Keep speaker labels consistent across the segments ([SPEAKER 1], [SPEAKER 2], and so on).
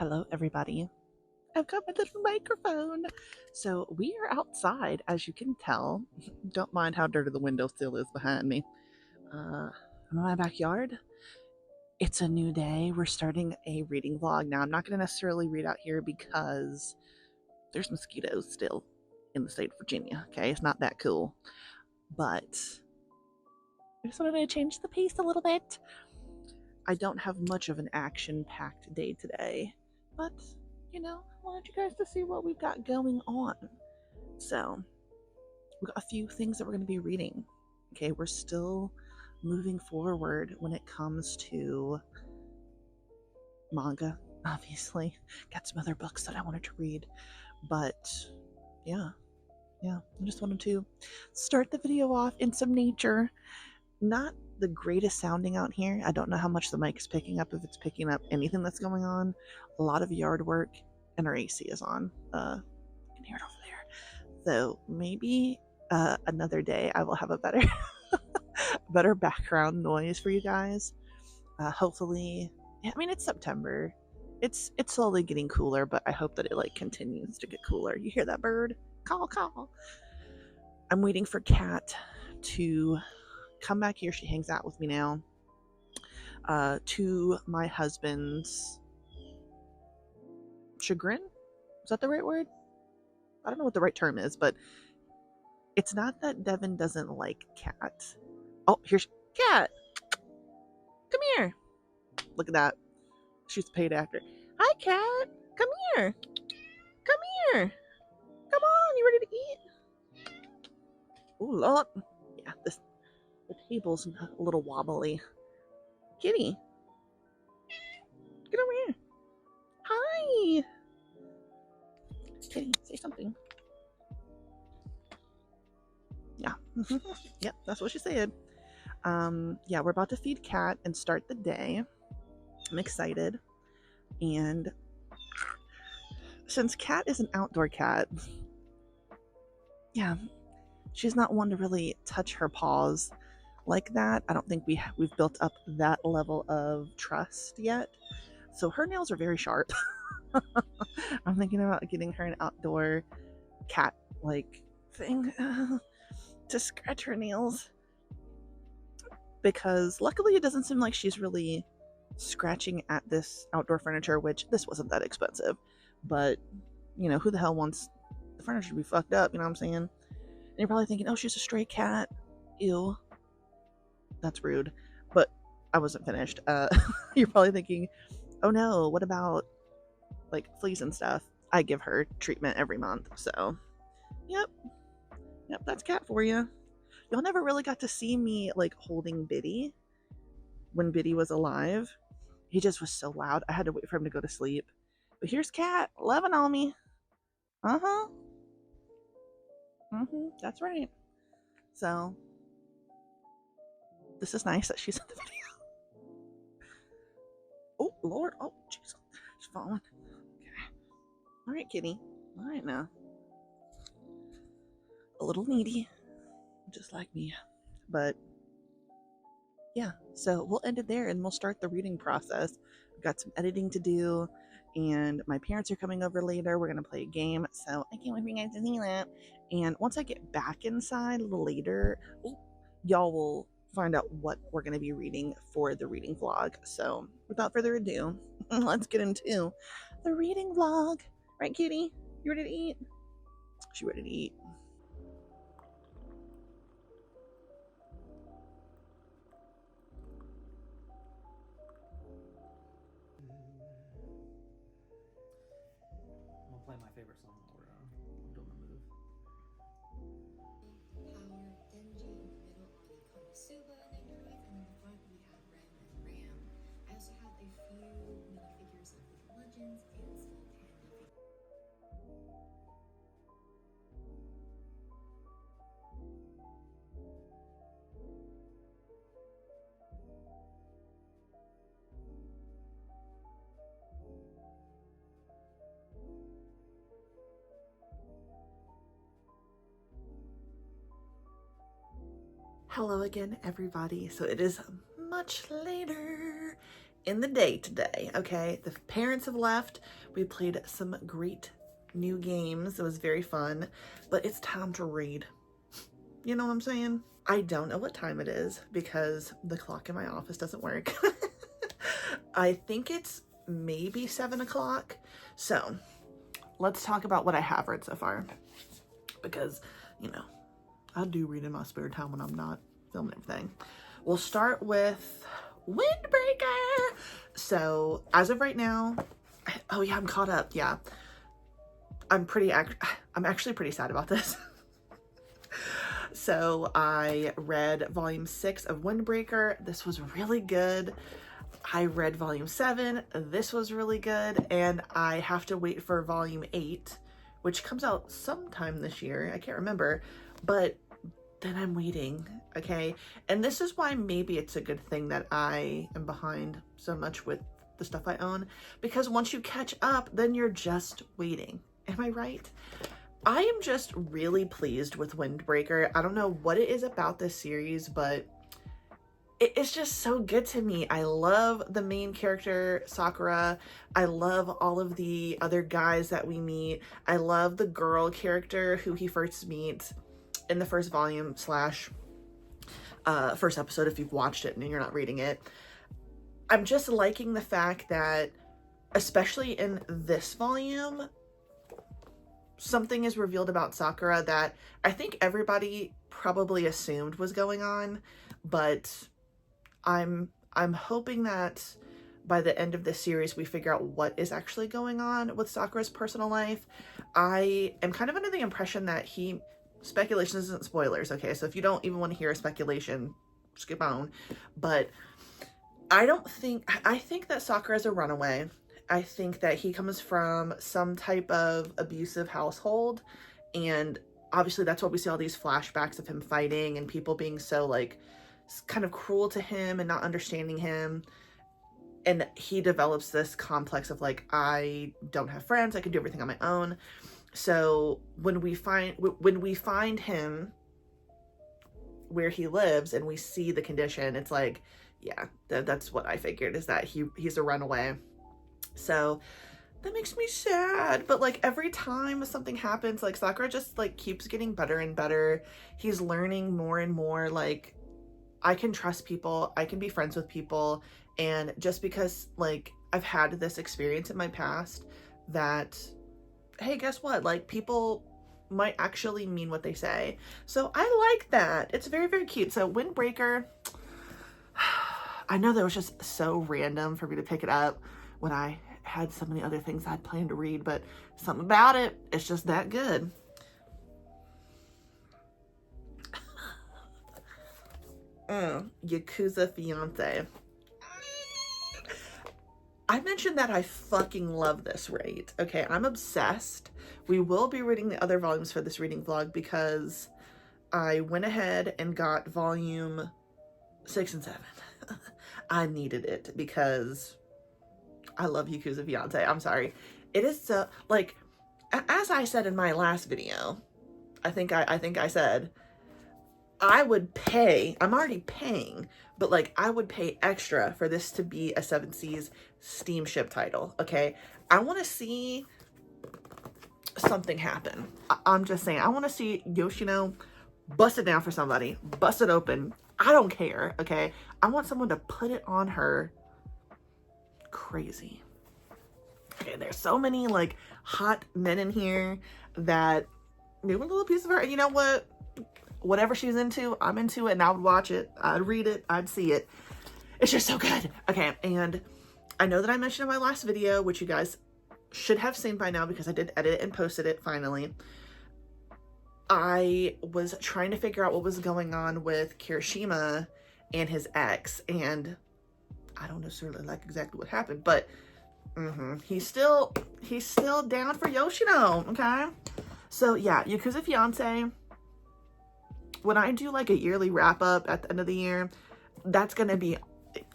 [SPEAKER 1] Hello, everybody. I've got my little microphone. So we are outside, as you can tell. Don't mind how dirty the windowsill is behind me. I'm in my backyard. It's a new day. We're starting a reading vlog. Now, I'm not going to necessarily read out here because there's mosquitoes still in the state of Virginia. Okay, it's not that cool. But I just wanted to change the pace a little bit. I don't have much of an action-packed day today, but I wanted you guys to see what we've got going on. So, we've got a few things that we're going to be reading. Okay, we're still moving forward when it comes to manga, obviously. Got some other books that I wanted to read, but yeah, I just wanted to start the video off in some nature. Not the greatest sounding out here. I don't know how much the mic is picking up, if it's picking up anything that's going on. A lot of yard work, and our AC is on. You can hear it over there. So maybe another day I will have a better better background noise for you guys. Hopefully, I mean, it's September. It's slowly getting cooler, but I hope that it continues to get cooler. You hear that bird? Call, call. I'm waiting for Kat to come back here. She hangs out with me now. To my husband's chagrin? Is that the right word? I don't know what the right term is, but it's not that Devin doesn't like Kat. Oh, here's Kat. Come here. Look at that. She's a paid actor. Hi, Kat. Come here. Come here. Come on. You ready to eat? Oh, Lord. Yeah, the table's a little wobbly. Kitty. Get over here. Hi. Kitty, say something. Yeah. Yep, that's what she said. Yeah, we're about to feed Kat and start the day. I'm excited. And since Kat is an outdoor cat, yeah, she's not one to really touch her paws like that. I don't think we've built up that level of trust yet. So her nails are very sharp. I'm thinking about getting her an outdoor cat thing to scratch her nails, because luckily it doesn't seem like she's really scratching at this outdoor furniture, which this wasn't that expensive, but who the hell wants the furniture to be fucked up, you know what I'm saying? And you're probably thinking, oh, she's a stray cat. Ew. That's rude. But I wasn't finished. You're probably thinking, oh no, what about fleas and stuff? I give her treatment every month. So yep, that's Cat for you. Y'all never really got to see me holding Biddy when Biddy was alive. He just was so loud. I had to wait for him to go to sleep. But here's Cat, loving on me. Uh-huh. That's right. So this is nice that she's in the video. Oh, Lord. Oh, jeez. She's falling. Okay. All right, kitty. All right, now. A little needy, just like me. But, yeah. So we'll end it there, and we'll start the reading process. We've got some editing to do, and my parents are coming over later. We're going to play a game, so I can't wait for you guys to see that. And once I get back inside a little later, y'all will find out what we're going to be reading for the reading vlog. So without further ado, let's get into the reading vlog. Right, kitty? You ready to eat? She ready to eat.
[SPEAKER 2] I'm gonna play my favorite song while we're doing the move.
[SPEAKER 3] Power, Denji. In the middle are the Konosuba and their droids, and in the front we have Rem and Ram. I also have a few minifigures of the Legends and small panda figures.
[SPEAKER 1] Hello again, everybody. So it is much later, in the day today, okay? The parents have left. We played some great new games. It was very fun, but it's time to read. You know what I'm saying? I don't know what time it is because the clock in my office doesn't work. I think it's maybe 7 o'clock. So let's talk about what I have read so far, because, you know, I do read in my spare time when I'm not filming everything. We'll start with Windbreaker. So as of right now, oh yeah, I'm caught up. Yeah, I'm actually pretty sad about this. So I read volume 6 of Windbreaker. This was really good. I read volume 7. This was really good. And I have to wait for volume 8, which comes out sometime this year. I can't remember, but then I'm waiting. Okay. And this is why maybe it's a good thing that I am behind so much with the stuff I own, because once you catch up, then you're just waiting. Am I right? I am just really pleased with Windbreaker. I don't know what it is about this series, but it's just so good to me. I love the main character, Sakura. I love all of the other guys that we meet. I love the girl character who he first meets in the first volume slash first episode if you've watched it and you're not reading it. I'm just liking the fact that, especially in this volume, something is revealed about Sakura that I think everybody probably assumed was going on, but I'm hoping that by the end of this series we figure out what is actually going on with Sakura's personal life. I am kind of under the impression that speculation isn't spoilers, okay? So if you don't even want to hear a speculation, skip on. But I think that Sakura is a runaway. I think that he comes from some type of abusive household, and obviously that's what we see all these flashbacks of him fighting and people being so like kind of cruel to him and not understanding him. And he develops this complex of like, I don't have friends, I can do everything on my own. So when we find him where he lives and we see the condition, it's like, yeah, that's what I figured, is that he's a runaway. So that makes me sad. But like every time something happens, like Sakura just like keeps getting better and better. He's learning more and more, like, I can trust people, I can be friends with people. And just because like I've had this experience in my past, that, hey, guess what? Like, people might actually mean what they say. So I like that. It's very, very cute. So Windbreaker, I know that was just so random for me to pick it up when I had so many other things I'd planned to read, but something about it, it's just that good. Yakuza Fiance. I mentioned that I fucking love this rate. Okay, I'm obsessed. We will be reading the other volumes for this reading vlog because I went ahead and got volume 6 and 7. I needed it because I love Yakuza Fiance. I'm sorry. It is so, like, as I said in my last video, I think I said, I would pay, I'm already paying, but like I would pay extra for this to be a 7 Seas steamship title, okay? I want to see something happen. I'm just saying, I want to see Yoshino bust it down for somebody, bust it open. I don't care, okay? I want someone to put it on her crazy. Okay, there's so many like hot men in here that maybe a little piece of her, and you know what? Whatever she's into, I'm into it, and I would watch it, I'd read it, I'd see it. It's just so good. Okay, and I know that I mentioned in my last video, which you guys should have seen by now because I did edit it and posted it finally. I was trying to figure out what was going on with Kirishima and his ex, and I don't necessarily like exactly what happened, but he's still down for Yoshino, okay? So yeah, Yakuza Fiance, when I do like a yearly wrap up at the end of the year, that's gonna be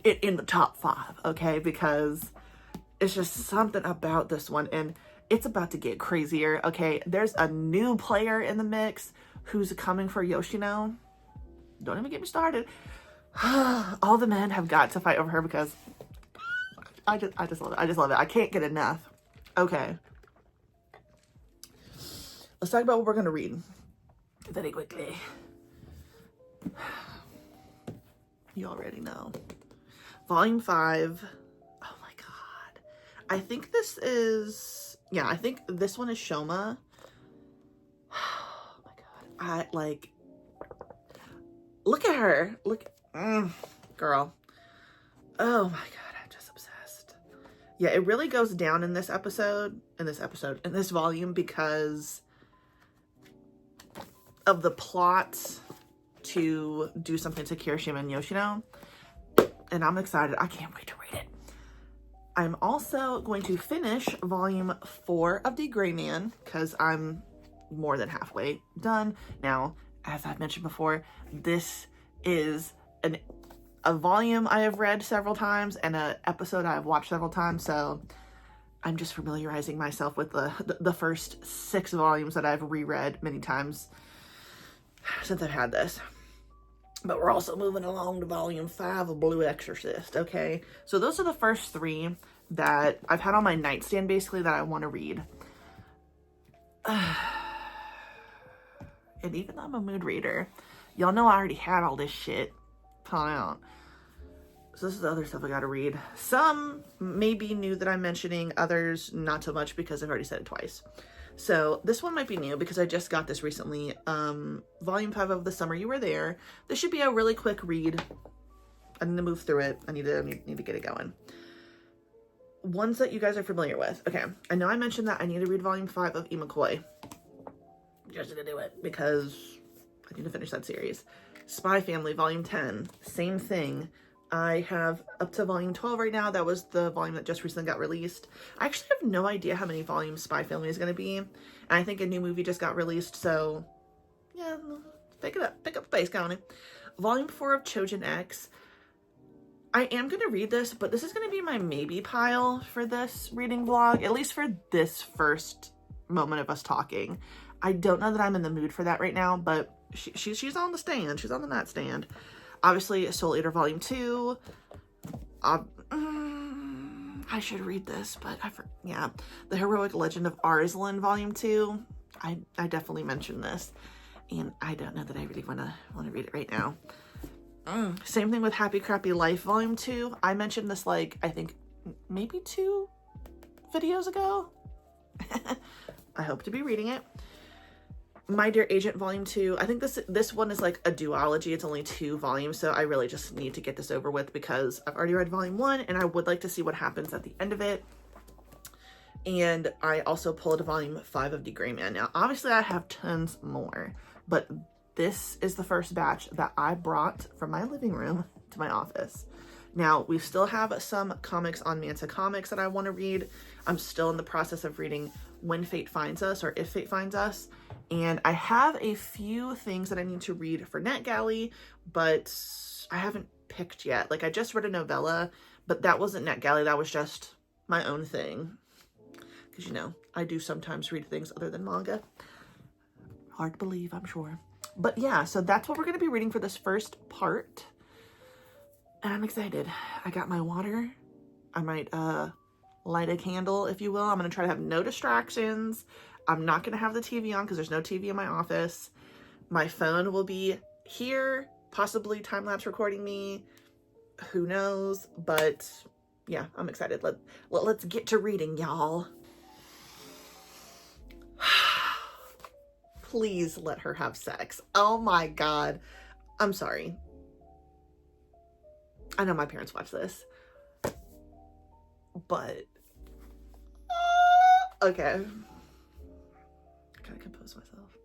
[SPEAKER 1] in the top 5, okay? Because it's just something about this one, and it's about to get crazier, okay? There's a new player in the mix who's coming for Yoshino. Don't even get me started. All the men have got to fight over her because I just love it. I just love it. I can't get enough. Okay. Let's talk about what we're going to read very quickly. You already know. Volume 5. Oh my god. I think this is... Yeah, I think this one is Shoma. Oh my god. Look at her. Look. Girl. Oh my god. I'm just obsessed. Yeah, it really goes down in this volume because of the plot to do something to Kirishima and Yoshino. And I'm excited. I can't wait to read it. I'm also going to finish volume 4 of The Gray Man because I'm more than halfway done. Now, as I've mentioned before, this is a volume I have read several times and an episode I've watched several times, so I'm just familiarizing myself with the first 6 volumes that I've reread many times since I've had this. But we're also moving along to volume 5 of Blue Exorcist, okay? So those are the first 3 that I've had on my nightstand, basically, that I want to read. And even though I'm a mood reader, y'all know I already had all this shit thought out. So this is the other stuff I gotta read. Some may be new that I'm mentioning, others not so much because I've already said it twice. So this one might be new because I just got this recently. Volume 5 of The Summer You Were There. This should be a really quick read. I need to move through it. I need to get it going. Ones that you guys are familiar with. Okay, I know I mentioned that I need to read volume 5 of Imakoi. Just gonna do it because I need to finish that series. Spy Family, volume 10. Same thing. I have up to volume 12 right now. That was the volume that just recently got released. I actually have no idea how many volumes Spy Family is going to be. And I think a new movie just got released, so yeah, pick it up. Pick up the pace, County. Volume 4 of Chojin X. I am going to read this, but this is going to be my maybe pile for this reading vlog, at least for this first moment of us talking. I don't know that I'm in the mood for that right now, but she's on the stand. She's on the nightstand. Obviously, Soul Eater Volume 2. I should read this, but yeah. The Heroic Legend of Arslan Volume 2. I definitely mentioned this, and I don't know that I really want to read it right now. Same thing with Happy Crappy Life Volume 2. I mentioned this, like, I think maybe 2 videos ago. I hope to be reading it. My Dear Agent Volume 2. I think this one is like a duology. It's only 2 volumes, so I really just need to get this over with because I've already read Volume 1 and I would like to see what happens at the end of it. And I also pulled Volume 5 of The Gray Man. Now, obviously I have tons more, but this is the first batch that I brought from my living room to my office. Now, we still have some comics on Manta Comics that I want to read. I'm still in the process of reading When Fate Finds Us, or If Fate Finds Us. And I have a few things that I need to read for NetGalley, but I haven't picked yet. Like, I just read a novella, but that wasn't NetGalley. That was just my own thing. Because, you know, I do sometimes read things other than manga. Hard to believe, I'm sure. But yeah, so that's what we're going to be reading for this first part. And I'm excited. I got my water. I might light a candle, if you will. I'm going to try to have no distractions. I'm not going to have the TV on because there's no TV in my office. My phone will be here, possibly time-lapse recording me. Who knows? But yeah, I'm excited. Let's get to reading, y'all. Please let her have sex. Oh my god. I'm sorry. I know my parents watch this. But okay. Gotta compose myself.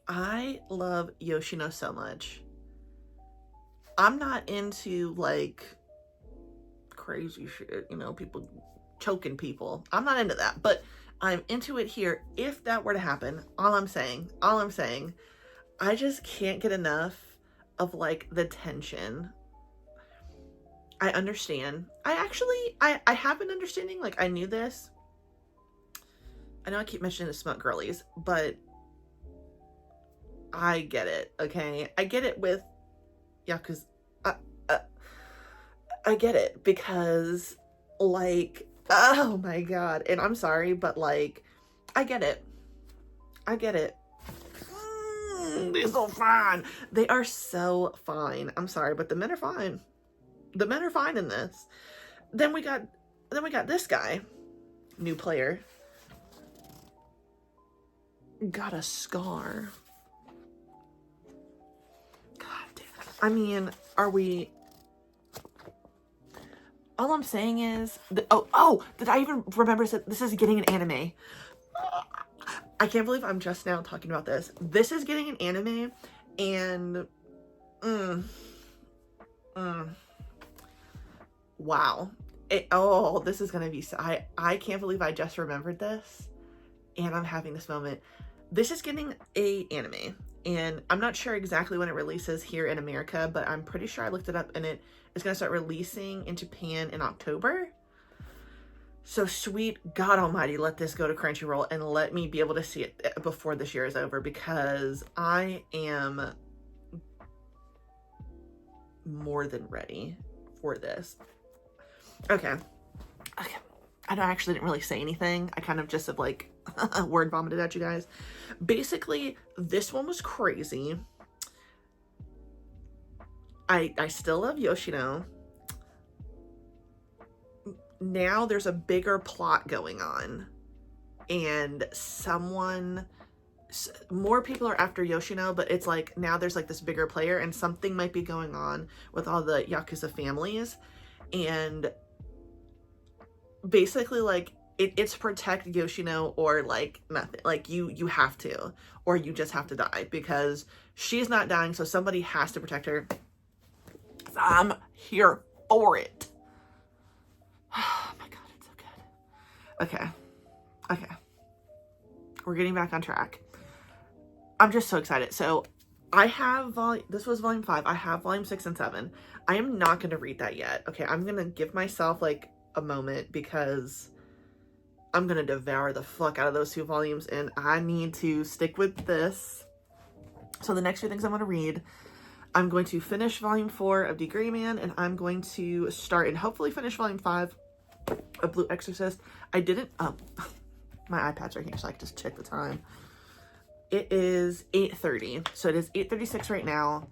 [SPEAKER 1] I love Yoshino so much. I'm not into like crazy shit, you know, people choking people. I'm not into that, but I'm into it here. If that were to happen, all I'm saying, I just can't get enough of like the tension. I understand. I have been understanding, like I knew this. I know I keep mentioning the smut girlies, but I get it, okay? I get it with, yeah, because I get it because Like, oh my God. And I'm sorry, but like, I get it. I get it. They're so fine. They are so fine. I'm sorry, but the men are fine. The men are fine in this. Then we got this guy, new player. Got a scar. God damn. I mean, are we... All I'm saying is... did I even remember that this is getting an anime? I can't believe I'm just now talking about this. This is getting an anime, and... Wow. This is gonna be... I can't believe I just remembered this, and I'm having this moment. This is getting a anime, and I'm not sure exactly when it releases here in America, but I'm pretty sure I looked it up, and it is going to start releasing in Japan in October. So sweet God almighty, let this go to Crunchyroll and let me be able to see it before this year is over, because I am more than ready for this. Okay. I actually didn't really say anything. I kind of just have like word vomited at you guys. Basically, this one was crazy. I still love Yoshino. Now there's a bigger plot going on, and more people are after Yoshino, but it's like now there's like this bigger player, and something might be going on with all the Yakuza families, and basically like it's protect Yoshino or like nothing. Like you have to, or you just have to die, because she's not dying, so somebody has to protect her. I'm here for it. Oh my God, it's so good. Okay. We're getting back on track. I'm just so excited. So I have this was volume 5. I have volume 6 and 7. I am not going to read that yet. Okay, I'm going to give myself like a moment, because I'm going to devour the fuck out of those 2 volumes, and I need to stick with this. So the next few things I'm going to read, I'm going to finish volume 4 of D. Gray Man, and I'm going to start and hopefully finish volume 5 of Blue Exorcist. I didn't, my iPad's right here, so I can just check the time. It is 8:30, so it is 8:36 right now.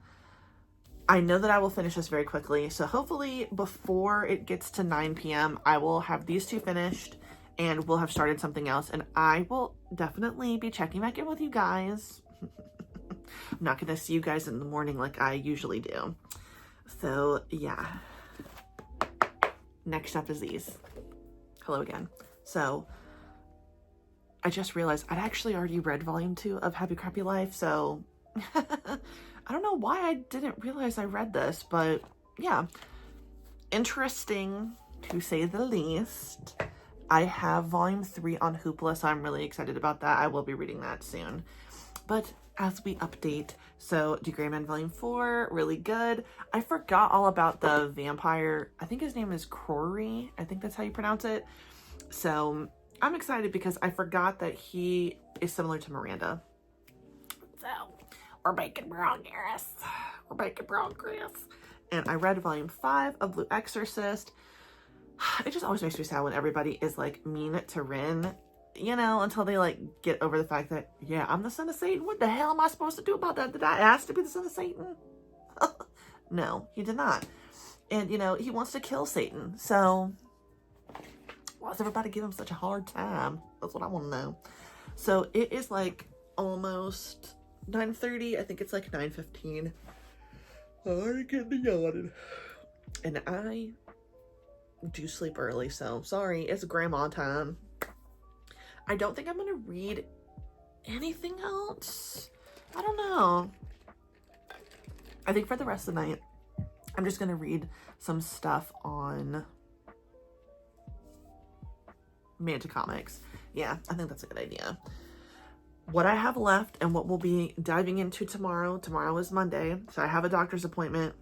[SPEAKER 1] I know that I will finish this very quickly, so hopefully before it gets to 9 p.m., I will have these 2 finished, and we'll have started something else, and I will definitely be checking back in with you guys. I'm not going to see you guys in the morning like I usually do. So, yeah. Next up is these. Hello again. So, I just realized I'd actually already read volume 2 of Happy Crappy Life, so I don't know why I didn't realize I read this, but yeah. Interesting, to say the least. I have volume 3 on Hoopla, so I'm really excited about that. I will be reading that soon. But as we update, so D. Gray Man volume 4, really good. I forgot all about the vampire. I think his name is Crory. I think that's how you pronounce it. So I'm excited because I forgot that he is similar to Miranda. So we're making progress. We're making progress. And I read volume 5 of Blue Exorcist. It just always makes me sad when everybody is like mean to Rin, you know, until they like get over the fact that, yeah, I'm the son of Satan. What the hell am I supposed to do about that? Did I ask to be the son of Satan? No, he did not. And, you know, he wants to kill Satan. So why does everybody give him such a hard time? That's what I want to know. So it is like almost 9:30. I think it's like 9:15. I'm getting yawning. And I do sleep early, so sorry. It's grandma time. I don't think I'm going to read anything else. I don't know. I think for the rest of the night, I'm just going to read some stuff on Manta Comics. Yeah, I think that's a good idea. What I have left and what we'll be diving into tomorrow. Tomorrow is Monday, so I have a doctor's appointment,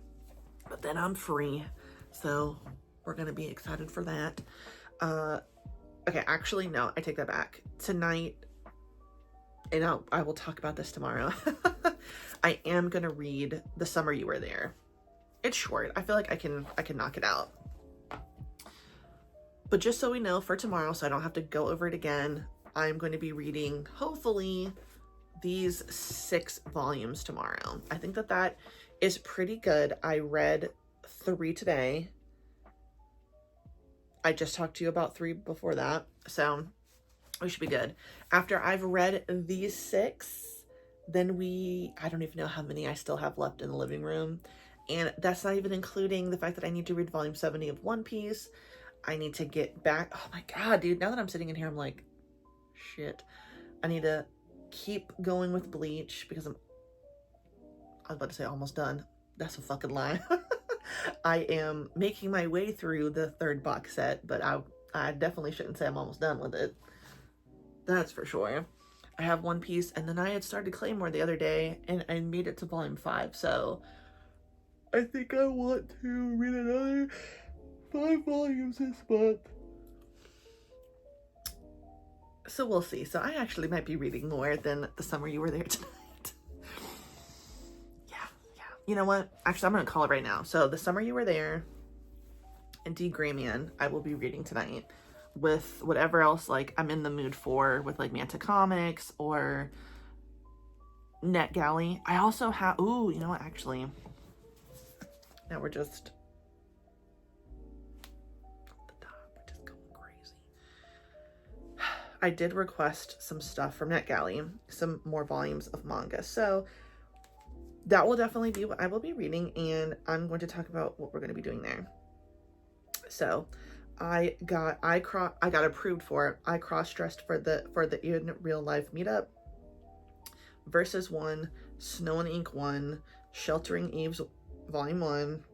[SPEAKER 1] but then I'm free. So we're going to be excited for that. Okay, actually, no, I take that back. Tonight, and I will talk about this tomorrow. I am going to read The Summer You Were There. It's short. I feel like I can knock it out. But just so we know for tomorrow, so I don't have to go over it again, I'm going to be reading, hopefully, these 6 volumes tomorrow. I think that that is pretty good. I read 3 today. I just talked to you about 3 before that, so we should be good. After I've read these 6, then I don't even know how many I still have left in the living room. And that's not even including the fact that I need to read volume 70 of One Piece. I need to get back. Oh my God, dude. Now that I'm sitting in here, I'm like, shit. I need to keep going with Bleach because I was about to say almost done. That's a fucking lie. I am making my way through the 3rd box set, but I definitely shouldn't say I'm almost done with it. That's for sure. I have One Piece, and then I had started Claymore the other day, and I made it to volume 5, so I think I want to read another 5 volumes this month. So we'll see. So I actually might be reading more than The Summer You Were There Tonight. Yeah. You know what? Actually, I'm going to call it right now. So The Summer You Were There and D. Grayman, I will be reading tonight, with whatever else like I'm in the mood for, with like Manta Comics or NetGalley. I also have, ooh, you know what? Actually, now we're just going crazy. I did request some stuff from NetGalley, some more volumes of manga. So that will definitely be what I will be reading, and I'm going to talk about what we're going to be doing there. So I got approved for, I cross-dressed for the in real life meetup, Versus 1, Snow and Ink 1, Sheltering Eves Volume 1,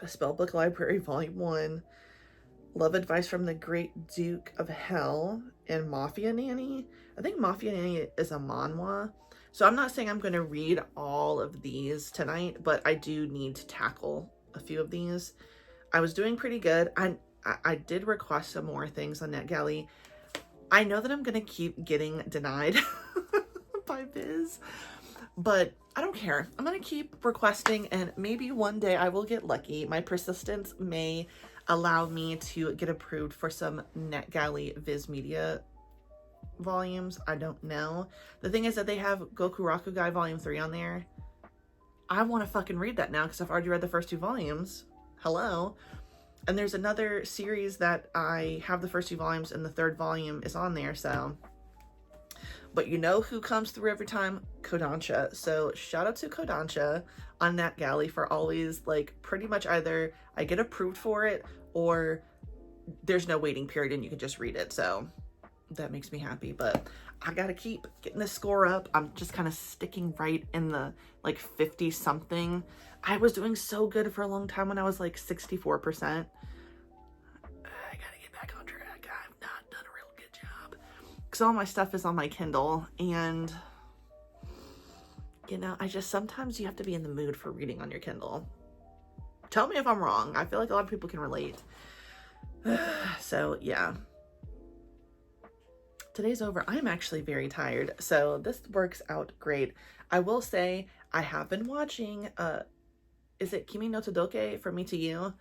[SPEAKER 1] A Spellbook Library Volume 1, Love Advice from the Great Duke of Hell, and Mafia Nanny. I think Mafia Nanny is a manhwa. So I'm not saying I'm going to read all of these tonight, but I do need to tackle a few of these. I was doing pretty good. I did request some more things on NetGalley. I know that I'm going to keep getting denied by Viz, but I don't care. I'm going to keep requesting, and maybe one day I will get lucky. My persistence may allow me to get approved for some NetGalley Viz Media volumes. I don't know. The thing is that they have Goku Rakugai Volume 3 on there. I want to fucking read that now because I've already read the first 2 volumes. Hello. And there's another series that I have the first 2 volumes, and the 3rd volume is on there, so. But you know who comes through every time? Kodansha. So shout out to Kodansha on NetGalley for always, like, pretty much either I get approved for it or there's no waiting period and you can just read it. So that makes me happy, but I gotta keep getting this score up. I'm just kind of sticking right in the like 50 something. I was doing so good for a long time when I was like 64%. I gotta get back on track. I've not done a real good job because all my stuff is on my Kindle, and you know, sometimes you have to be in the mood for reading on your Kindle. Tell me if I'm wrong. I feel like a lot of people can relate. So yeah. Today's over. I'm actually very tired, so this works out great. I will say I have been watching, is it Kimi no Todoke, From Me to You?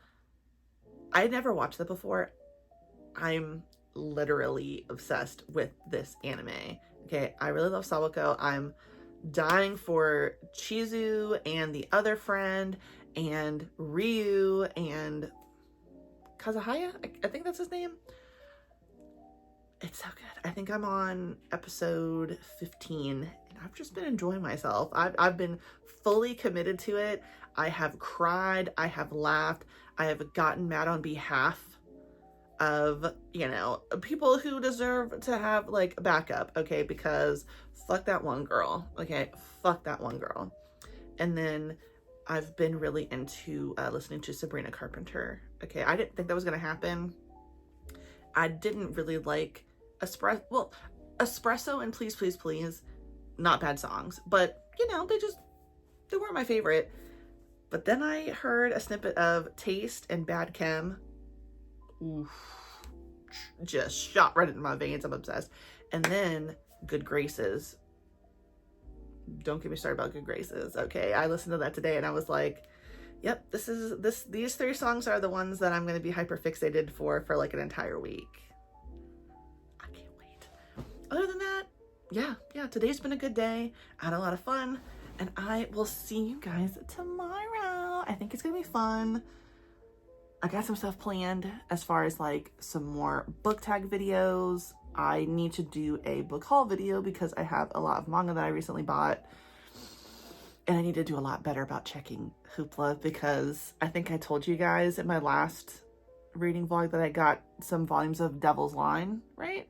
[SPEAKER 1] I had never watched that before. I'm literally obsessed with this anime. Okay, I really love Sawako. I'm dying for Chizu and the other friend and Ryu and Kazuhaya. I think that's his name. It's so good. I think I'm on episode 15, and I've just been enjoying myself. I've been fully committed to it. I have cried. I have laughed. I have gotten mad on behalf of, you know, people who deserve to have, like, backup, okay? Because fuck that one girl, okay? Fuck that one girl. And then I've been really into listening to Sabrina Carpenter, okay? I didn't think that was going to happen. I didn't really like Espresso and Please Please Please, not bad songs, but you know, they weren't my favorite. But then I heard a snippet of Taste and Bad Chem. Oof, just shot right into my veins. I'm obsessed. And then Good Graces. Don't get me started about Good Graces, okay? I listened to that today and I was like, Yep, these 3 songs are the ones that I'm going to be hyper fixated for like an entire week. I can't wait. Other than that, yeah, today's been a good day. I had a lot of fun, and I will see you guys tomorrow. I think it's going to be fun. I got some stuff planned as far as like some more book tag videos. I need to do a book haul video because I have a lot of manga that I recently bought. And I need to do a lot better about checking Hoopla, because I think I told you guys in my last reading vlog that I got some volumes of Devil's Line, right?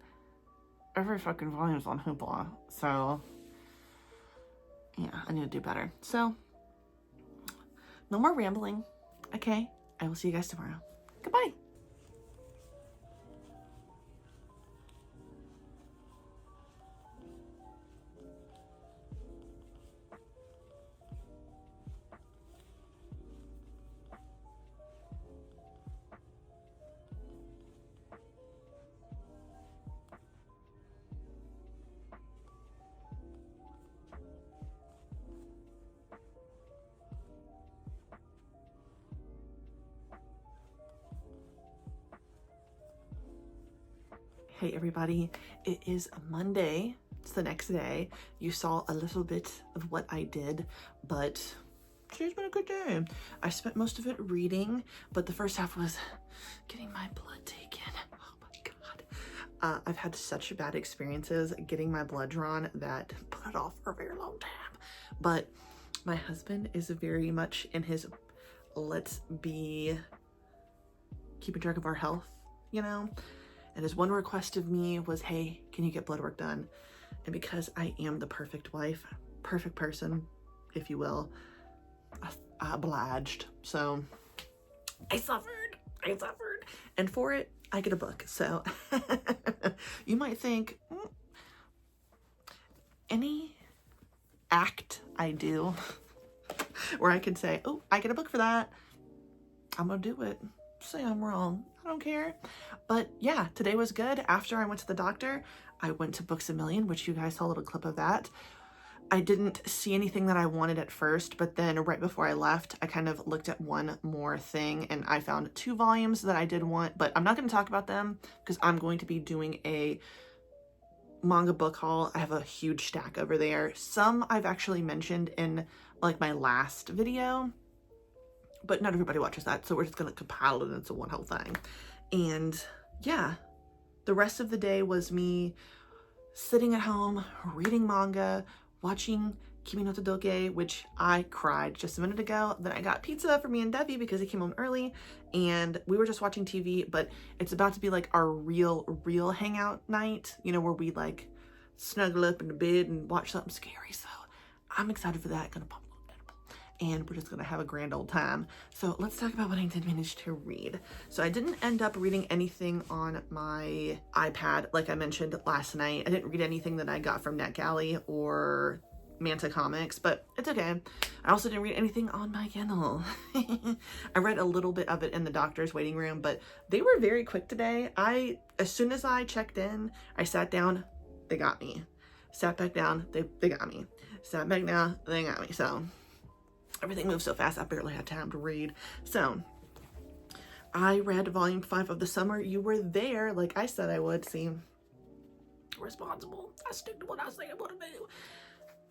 [SPEAKER 1] Every fucking volume's on Hoopla. So, yeah, I need to do better. So, no more rambling. Okay, I will see you guys tomorrow. Goodbye. Hey everybody, it is Monday. It's the next day. You saw a little bit of what I did, but today's been a good day. I spent most of it reading, but the first half was getting my blood taken. Oh my God. I've had such bad experiences getting my blood drawn that put it off for a very long time. But my husband is very much in his let's be keeping track of our health, you know? And his one request of me was, hey, can you get blood work done? And because I am the perfect wife, perfect person, if you will, I obliged. So I suffered. And for it, I get a book. So you might think, any act I do where I can say, oh, I get a book for that, I'm gonna do it. Say I'm wrong. I don't care. But yeah, today was good. After I went to the doctor, I went to Books A Million, which you guys saw a little clip of that. I didn't see anything that I wanted at first, but then right before I left, I kind of looked at one more thing and I found 2 volumes that I did want, but I'm not going to talk about them because I'm going to be doing a manga book haul. I have a huge stack over there. Some I've actually mentioned in like my last video, but not everybody watches that, so we're just gonna compile it into one whole thing. And yeah, the rest of the day was me sitting at home, reading manga, watching Kimi no Todoke, which I cried just a minute ago. Then I got pizza for me and Debbie because he came home early, and we were just watching TV, but it's about to be like our real hangout night, you know, where we like snuggle up in the bed and watch something scary. So I'm excited for that. Gonna pop and we're just gonna have a grand old time. So let's talk about what I did manage to read. So I didn't end up reading anything on my iPad like I mentioned last night. I didn't read anything that I got from NetGalley or Manta Comics, but it's okay. I also didn't read anything on my Kindle. I read a little bit of it in the doctor's waiting room, but they were very quick today. As soon as I checked in, I sat down, they got me. Sat back down, they got me. Sat back down, they got me. So everything moved so fast, I barely had time to read. So I read volume 5 of The Summer You Were There, like I said I would. See, responsible. I stick to what I say I'm gonna do.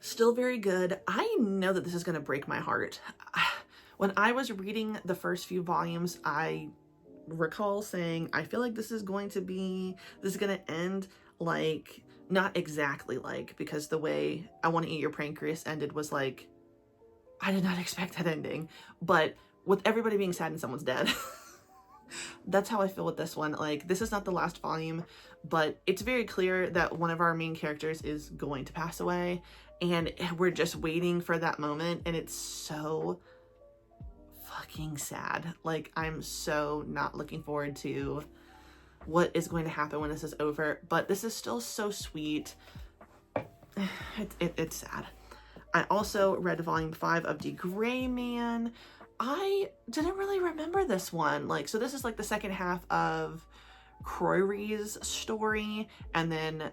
[SPEAKER 1] Still very good. I know that this is gonna break my heart. When I was reading the first few volumes, I recall saying, I feel like this is gonna end like, not exactly like, because the way I Want to Eat Your Pancreas ended was like, I did not expect that ending, but with everybody being sad and someone's dead, that's how I feel with this one. Like, this is not the last volume, but it's very clear that one of our main characters is going to pass away, and we're just waiting for that moment, and it's so fucking sad. Like, I'm so not looking forward to what is going to happen when this is over, but this is still so sweet. It's sad. I also read volume 5 of The Gray Man. I didn't really remember this one. Like, so this is like the second half of Croyry's story, and then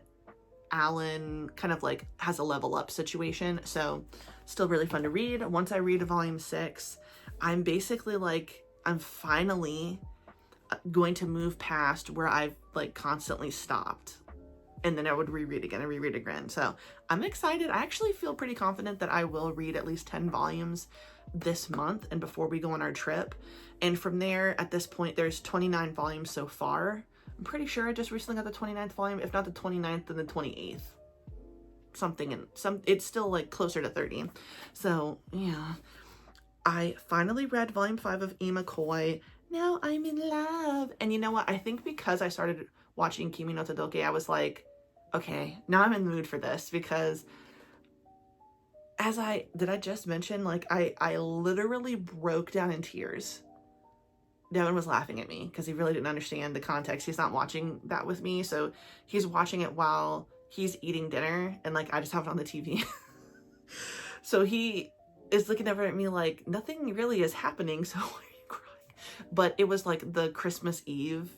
[SPEAKER 1] Alan kind of like has a level up situation. So still really fun to read. Once I read volume 6, I'm basically like, I'm finally going to move past where I've like constantly stopped. And then I would reread again and reread again. So I'm excited. I actually feel pretty confident that I will read at least 10 volumes this month and before we go on our trip. And from there, at this point, there's 29 volumes so far. I'm pretty sure I just recently got the 29th volume. If not the 29th, then the 28th. It's still like closer to 30. So yeah, I finally read volume 5 of E. McCoy. Now I'm in love. And you know what? I think because I started watching Kimi no Todoke, I was like, okay, now I'm in the mood for this, because did I just mention, like, I literally broke down in tears. Devin was laughing at me because he really didn't understand the context. He's not watching that with me, so he's watching it while he's eating dinner, and like I just have it on the TV. So he is looking over at me like, nothing really is happening, so why are you crying? But it was like the Christmas Eve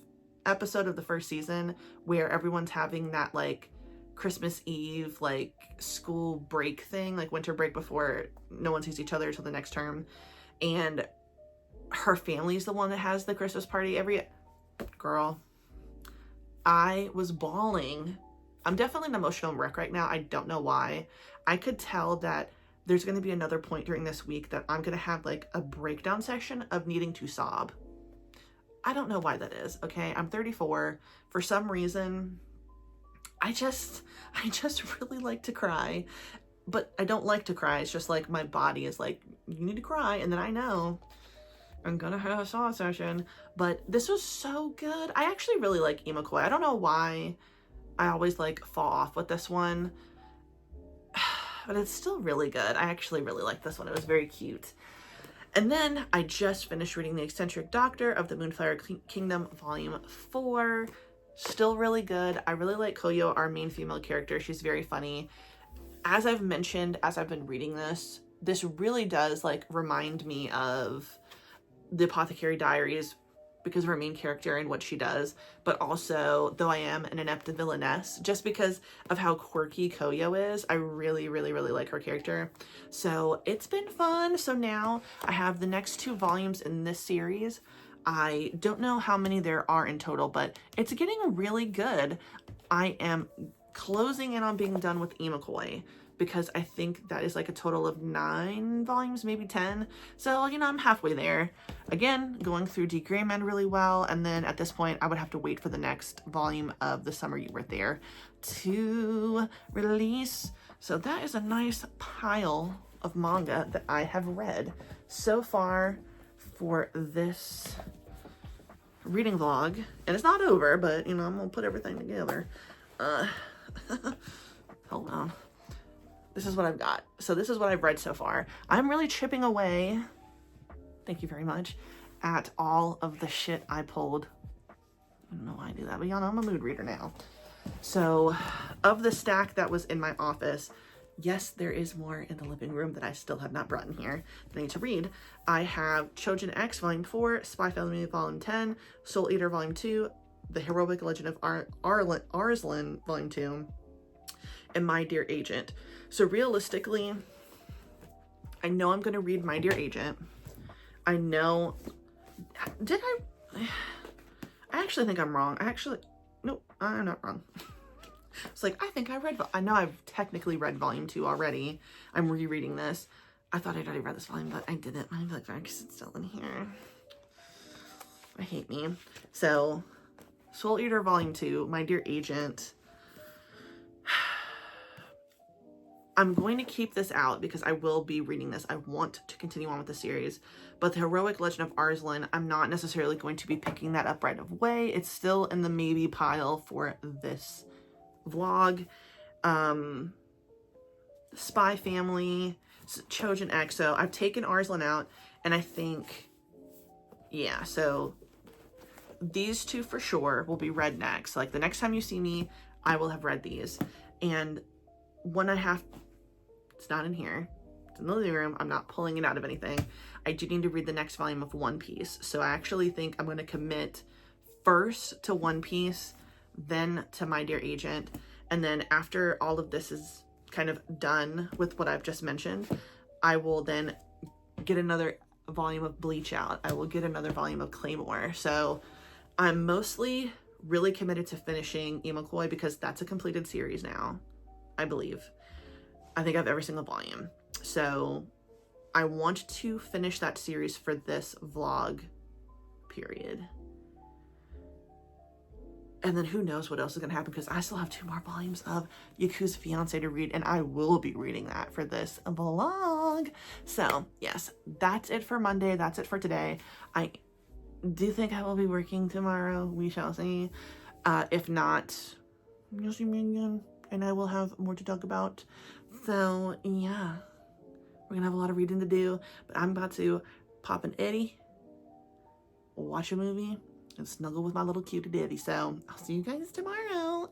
[SPEAKER 1] episode of the first season where everyone's having that like Christmas Eve like school break thing, like winter break before no one sees each other until the next term, and her family's the one that has the Christmas party every girl. I was bawling. I'm definitely an emotional wreck right now. I don't know why. I could tell that there's going to be another point during this week that I'm going to have like a breakdown session of needing to sob. I don't know why that is, okay? I'm 34. For some reason, I just really like to cry. But I don't like to cry. It's just like my body is like, you need to cry. And then I know I'm gonna have a sob session. But this was so good. I actually really like E. McCoy. I don't know why I always like fall off with this one. But it's still really good. I actually really like this one. It was very cute. And then I just finished reading The Eccentric Doctor of the Moonflower Kingdom, Volume 4. Still really good. I really like Koyo, our main female character. She's very funny. As I've mentioned, as I've been reading this really does like remind me of The Apothecary Diaries because of her main character and what she does, but also, though I am an inept villainess, just because of how quirky Koyo is, I really, really, really like her character. So it's been fun. So now I have the next 2 volumes in this series. I don't know how many there are in total, but it's getting really good. I am closing in on being done with E. McCoy, because I think that is like a total of 9 volumes, maybe 10. So, you know, I'm halfway there. Again, going through D. Gray Man really well. And then at this point, I would have to wait for the next volume of The Summer You Were There to release. So that is a nice pile of manga that I have read so far for this reading vlog. And it's not over, but, you know, I'm going to put everything together. Hold on. This is what I've got. So this is what I've read so far. I'm really chipping away, thank you very much, at all of the shit I pulled. I don't know why I do that, but y'all know I'm a mood reader now. So of the stack that was in my office, yes, there is more in the living room that I still have not brought in here that I need to read. I have Chojin X Volume 4, Spy Family Volume 10, Soul Eater Volume 2, The Heroic Legend of Arslan Volume 2, and My Dear Agent. So realistically, I know I'm going to read My Dear Agent. I know, I actually think I'm wrong. Nope, I'm not wrong. It's like, I know I've technically read Volume 2 already. I'm rereading this. I thought I'd already read this volume, but I didn't. I'm like, because it's still in here. I hate me. So, Soul Eater Volume 2, My Dear Agent. I'm going to keep this out because I will be reading this. I want to continue on with the series. But The Heroic Legend of Arslan, I'm not necessarily going to be picking that up right away. It's still in the maybe pile for this vlog. Spy Family, Chojin Exo. I've taken Arslan out, and I think, yeah, so these 2 for sure will be read next. Like the next time you see me, I will have read these. And when it's not in here, it's in the living room, I'm not pulling it out of anything. I do need to read the next volume of One Piece. So I actually think I'm going to commit first to One Piece, then to My Dear Agent. And then after all of this is kind of done with what I've just mentioned, I will then get another volume of Bleach out, I will get another volume of Claymore. So I'm mostly really committed to finishing Imakoi because that's a completed series now, I believe. I think I have every single volume. So I want to finish that series for this vlog period. And then who knows what else is going to happen, because I still have 2 more volumes of Yakuza Fiance to read, and I will be reading that for this vlog. So yes, that's it for Monday. That's it for today. I do think I will be working tomorrow. We shall see. If not, you'll see me again, and I will have more to talk about. So yeah, we're gonna have a lot of reading to do, but I'm about to pop an Eddie, watch a movie, and snuggle with my little cutie daddy. So I'll see you guys tomorrow.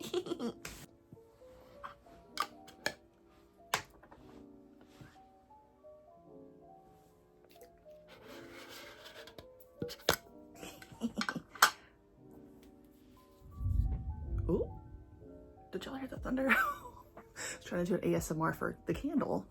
[SPEAKER 1] Ooh, did y'all hear the thunder? I was trying to do an ASMR for the candle.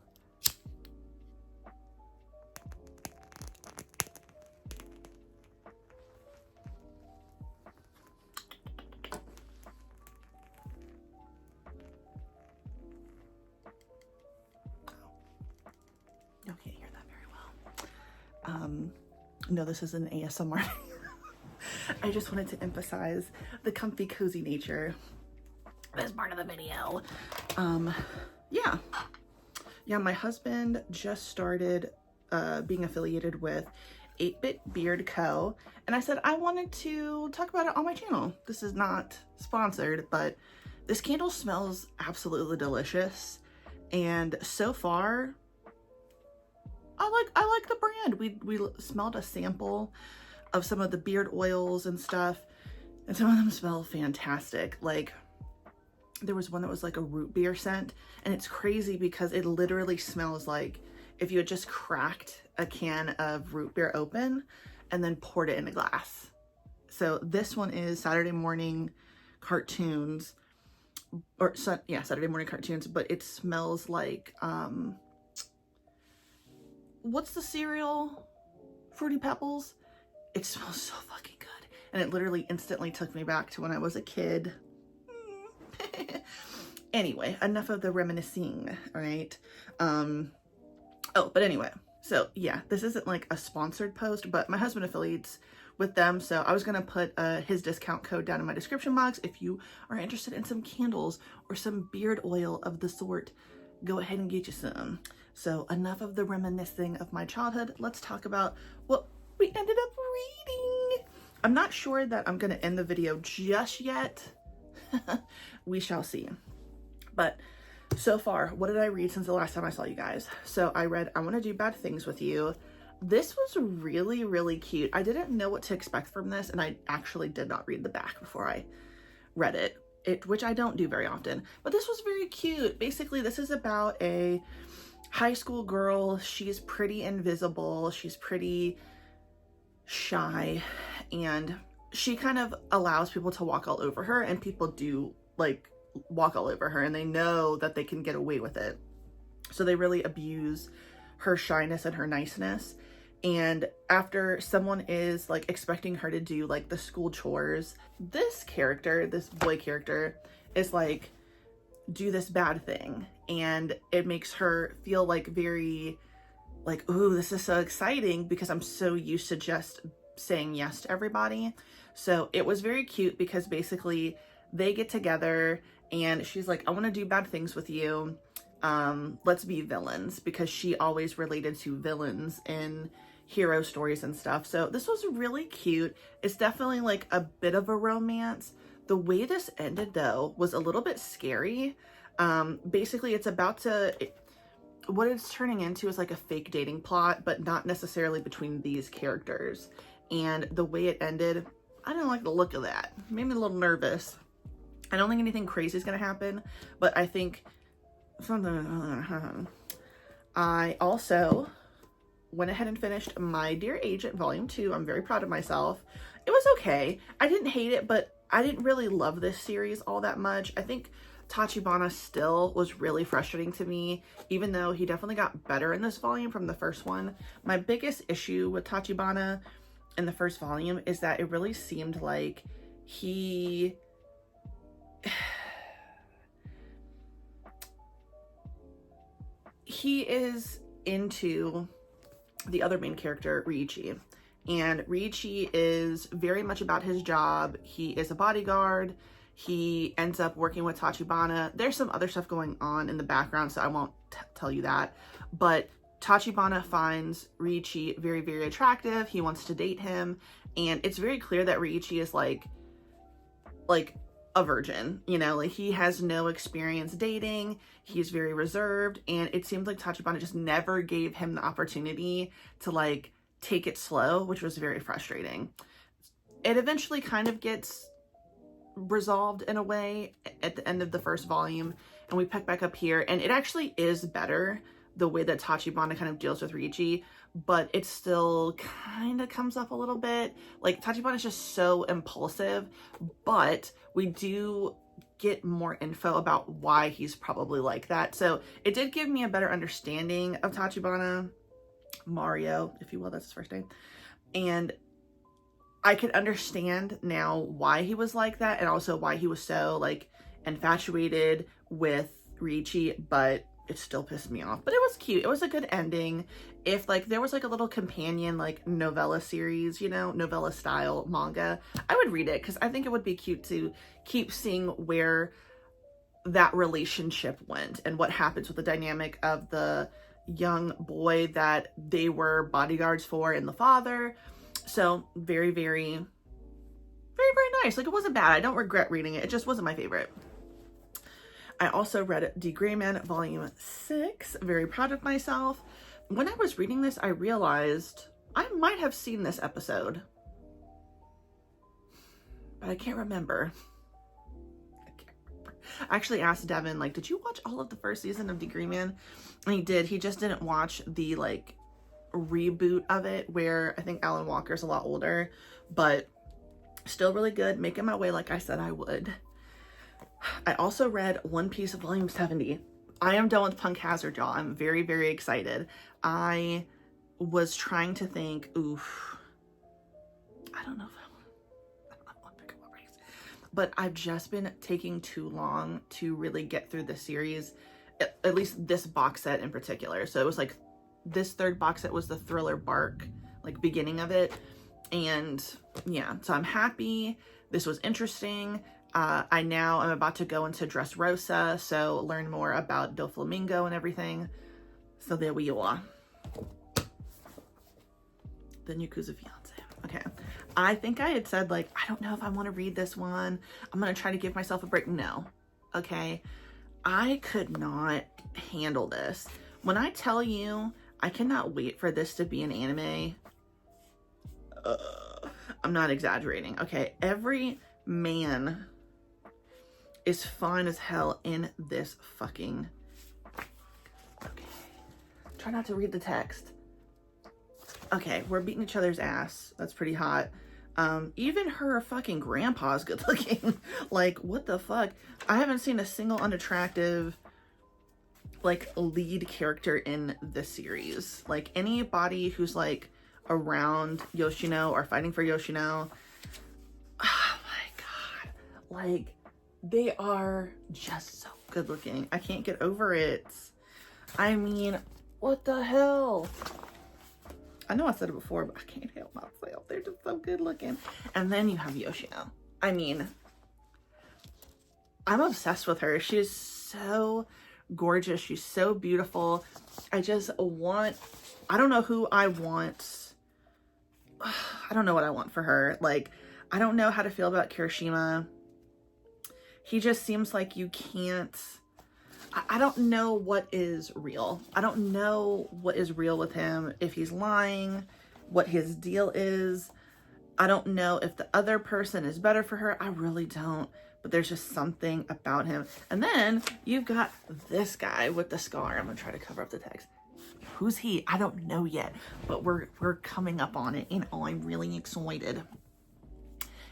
[SPEAKER 1] Y'all can't hear that very well. No, this is an ASMR. I just wanted to emphasize the comfy, cozy nature as part of the video. Yeah, my husband just started being affiliated with 8-Bit Beard Co. And I said I wanted to talk about it on my channel. This is not sponsored, but this candle smells absolutely delicious. And so far, I like the brand. We smelled a sample of some of the beard oils and stuff, and some of them smell fantastic. Like, there was one that was like a root beer scent, and it's crazy because it literally smells like if you had just cracked a can of root beer open and then poured it in a glass. So this one is Saturday Morning Cartoons, or Saturday Morning Cartoons, but it smells like what's the cereal? Fruity Pebbles. It smells so fucking good, and it literally instantly took me back to when I was a kid. Anyway, enough of the reminiscing, all right? But anyway, so yeah, this isn't like a sponsored post, but my husband affiliates with them, so I was gonna put his discount code down in my description box. If you are interested in some candles or some beard oil of the sort, go ahead and get you some. So enough of the reminiscing of my childhood. Let's talk about what we ended up reading. I'm not sure that I'm gonna end the video just yet. We shall see. But so far, what did I read since the last time I saw you guys? So I read I Want to Do Bad Things with You. This was really, really cute. I didn't know what to expect from this, and I actually did not read the back before I read it, which I don't do very often. But this was very cute. Basically, this is about a high school girl. She's pretty invisible. She's pretty shy, and she kind of allows people to walk all over her, and people do like walk all over her, and they know that they can get away with it. So they really abuse her shyness and her niceness. And after someone is like expecting her to do like the school chores, this boy character is like, do this bad thing. And it makes her feel like very like, ooh, this is so exciting because I'm so used to just saying yes to everybody. So it was very cute because basically they get together and she's like, I want to do bad things with you. Let's be villains, because she always related to villains in hero stories and stuff. So this was really cute. It's definitely like a bit of a romance. The way this ended though was a little bit scary. Basically what it's turning into is like a fake dating plot, but not necessarily between these characters. And the way it ended, I didn't like the look of that. It made me a little nervous. I don't think anything crazy is going to happen, but I think something. I also went ahead and finished My Dear Agent Volume 2. I'm very proud of myself. It was okay. I didn't hate it, but I didn't really love this series all that much. I think Tachibana still was really frustrating to me, even though he definitely got better in this volume from the first one. My biggest issue with Tachibana in the first volume is that it really seemed like he is into the other main character, Riichi. And Riichi is very much about his job. He is a bodyguard. He ends up working with Tachibana. There's some other stuff going on in the background, so I won't tell you that. But Tachibana finds Riichi very, very attractive. He wants to date him. And it's very clear that Riichi is like a virgin, you know, like he has no experience dating. He's very reserved. And it seems like Tachibana just never gave him the opportunity to like take it slow, which was very frustrating. It eventually kind of gets resolved in a way at the end of the first volume, and we pick back up here, and it actually is better the way that Tachibana kind of deals with Riichi, but it still kind of comes up a little bit. Like, Tachibana is just so impulsive, but we do get more info about why he's probably like that. So it did give me a better understanding of Tachibana, Mario, if you will, that's his first name. And I could understand now why he was like that, and also why he was so like infatuated with Riichi, but it still pissed me off. But it was cute. It was a good ending. If like there was like a little companion like novella series, you know, novella style manga, I would read it, because I think it would be cute to keep seeing where that relationship went and what happens with the dynamic of the young boy that they were bodyguards for and the father. So very, very, very, very nice. Like, it wasn't bad. I don't regret reading it. It just wasn't my favorite. I also read The Gray Man Volume 6. Very proud of myself. When I was reading this, I realized I might have seen this episode, but I can't remember. I actually asked Devin, like, did you watch all of the first season of The Gray Man? And he did. He just didn't watch the, like, reboot of it, where I think Alan Walker's a lot older, but still really good. Making my way like I said I would. I also read One Piece Volume 70. I am done with Punk Hazard, y'all. I'm very, very excited. I was trying to think, I don't know if I want to pick up a race, but I've just been taking too long to really get through the series, at least this box set in particular. So it was like, this third box set was the Thriller Bark, like, beginning of it. And yeah, so I'm happy. This was interesting. I'm about to go into Dressrosa, so learn more about Doflamingo and everything. So there we are. The Yakuza Fiance. Okay. I think I had said, like, I don't know if I want to read this one. I'm going to try to give myself a break. No. Okay. I could not handle this. When I tell you, I cannot wait for this to be an anime. I'm not exaggerating. Okay. Every man is fine as hell in this fucking... Okay. Try not to read the text. Okay, we're beating each other's ass. That's pretty hot. Even her fucking grandpa's good looking. Like, what the fuck? I haven't seen a single unattractive, like, lead character in this series. Like, anybody who's, like, around Yoshino or fighting for Yoshino, oh my god. Like, they are just so good looking. I can't get over it. I mean, what the hell? I know I said it before, but I can't help myself. They're just so good looking. And then you have Yoshino. I mean, I'm obsessed with her. She is so gorgeous. She's so beautiful. I just want, I don't know who I want. I don't know what I want for her. Like, I don't know how to feel about Kirishima. He just seems like you can't, I don't know what is real. I don't know what is real with him. If he's lying, what his deal is. I don't know if the other person is better for her. I really don't. But there's just something about him. And then you've got this guy with the scar. I'm going to try to cover up the text. Who's he? I don't know yet. But we're coming up on it. And oh, I'm really excited.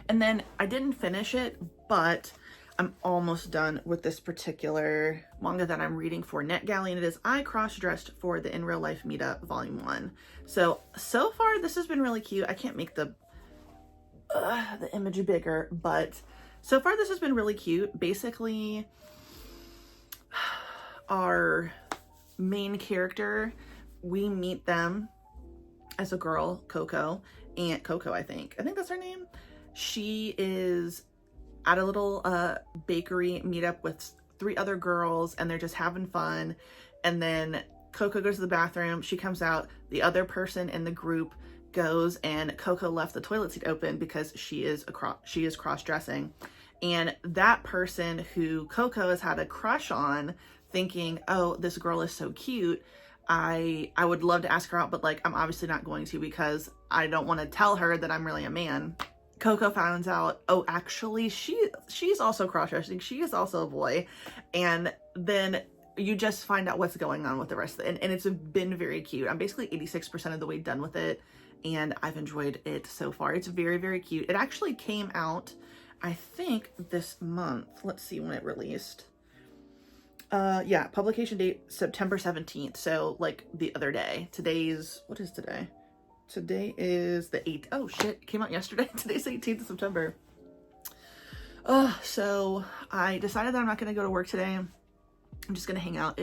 [SPEAKER 1] And then I didn't finish it, but I'm almost done with this particular manga that I'm reading for NetGalley, and it is I Cross-Dressed for the In Real Life Meetup Volume 1. So far this has been really cute. I can't make the image bigger, but so far this has been really cute. Basically, our main character, we meet them as a girl, Coco, Aunt Coco, I think that's her name. She is at a little bakery meetup with 3 other girls, and they're just having fun. And then Coco goes to the bathroom, she comes out, the other person in the group goes, and Coco left the toilet seat open because she is cross-dressing. And that person who Coco has had a crush on, thinking, oh, this girl is so cute, I would love to ask her out, but like, I'm obviously not going to because I don't want to tell her that I'm really a man. Coco finds out, oh, actually, she's also cross-dressing. She is also a boy. And then you just find out what's going on with the rest of it. And it's been very cute. I'm basically 86% of the way done with it, and I've enjoyed it so far. It's very, very cute. It actually came out, I think, this month. Let's see when it released. Yeah, publication date September 17th. So like the other day. What is today? Today is the 8th. Oh shit, it came out yesterday. Today's the 18th of September. So I decided that I'm not going to go to work today. I'm just going to hang out.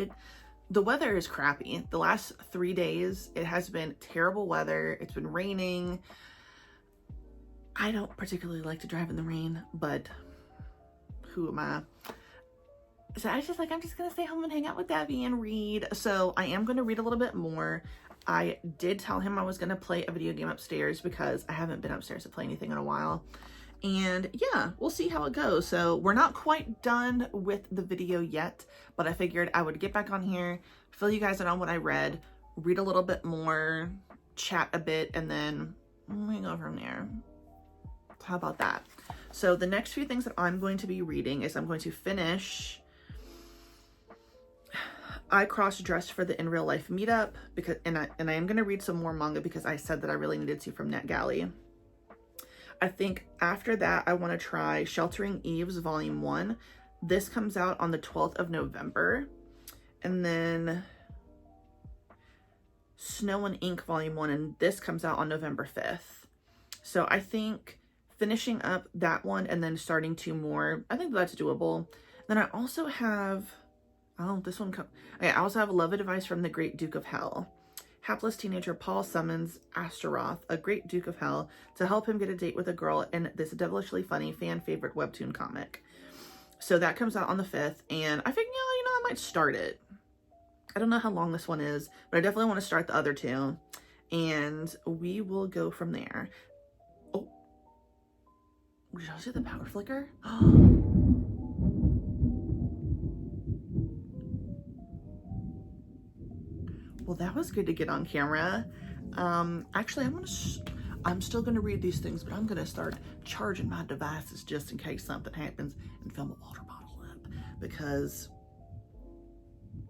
[SPEAKER 1] The weather is crappy. The last 3 days, it has been terrible weather. It's been raining. I don't particularly like to drive in the rain, but who am I? So I was just like, I'm just going to stay home and hang out with Debbie and read. So I am going to read a little bit more. I did tell him I was going to play a video game upstairs because I haven't been upstairs to play anything in a while. And yeah, we'll see how it goes. So we're not quite done with the video yet, but I figured I would get back on here, fill you guys in on what I read, read a little bit more, chat a bit, and then we go from there. How about that? So the next few things that I'm going to be reading is I'm going to finish I Cross-Dressed for the In Real Life Meetup, because and I am going to read some more manga because I said that I really needed to from NetGalley. I think after that I want to try Sheltering Eves Volume 1. This comes out on the 12th of November. And then Snow and Ink Volume 1, and this comes out on November 5th. So I think finishing up that one and then starting 2 more, I think that's doable. Then I also have I also have Love Advice from the Great Duke of Hell. Hapless teenager Paul summons Astaroth, a great Duke of Hell, to help him get a date with a girl in this devilishly funny fan favorite webtoon comic. So that comes out on the 5th, and I think, I might start it. I don't know how long this one is, but I definitely want to start the other 2, and we will go from there. Oh, did y'all see the power flicker? Well, that was good to get on camera. Actually, I'm still gonna read these things, but I'm gonna start charging my devices just in case something happens and fill my water bottle up, because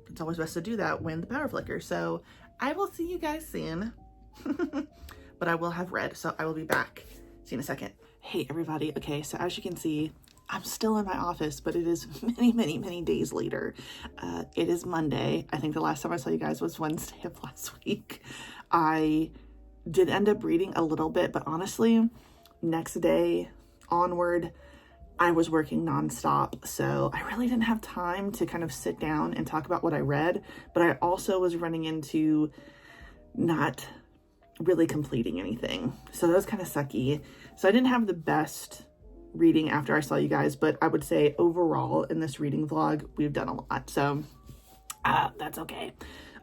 [SPEAKER 1] it's always best to do that when the power flickers. So I will see you guys soon. But I will have read, so I will be back. See you in a second. Hey everybody. Okay, so as you can see, I'm still in my office, but it is many, many, many days later. It is Monday. I think the last time I saw you guys was Wednesday of last week. I did end up reading a little bit, but honestly, next day onward, I was working nonstop. So I really didn't have time to kind of sit down and talk about what I read, but I also was running into not really completing anything. So that was kind of sucky. So I didn't have the best reading after I saw you guys, but I would say overall in this reading vlog, we've done a lot. So that's okay.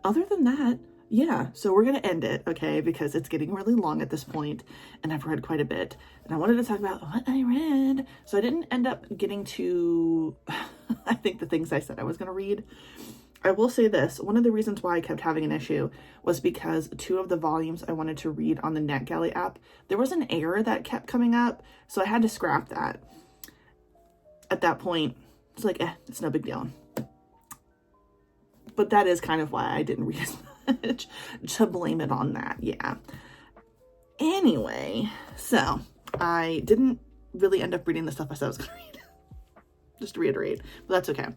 [SPEAKER 1] Other than that, yeah, so we're going to end it, okay, because it's getting really long at this point, and I've read quite a bit, and I wanted to talk about what I read. So I didn't end up getting to, I think, the things I said I was going to read. I will say this, one of the reasons why I kept having an issue was because 2 of the volumes I wanted to read on the NetGalley app, there was an error that kept coming up, so I had to scrap that. At that point, it's like, it's no big deal. But that is kind of why I didn't read as much, to blame it on that, yeah. Anyway, so I didn't really end up reading the stuff I said I was going to read. just to reiterate, but that's okay.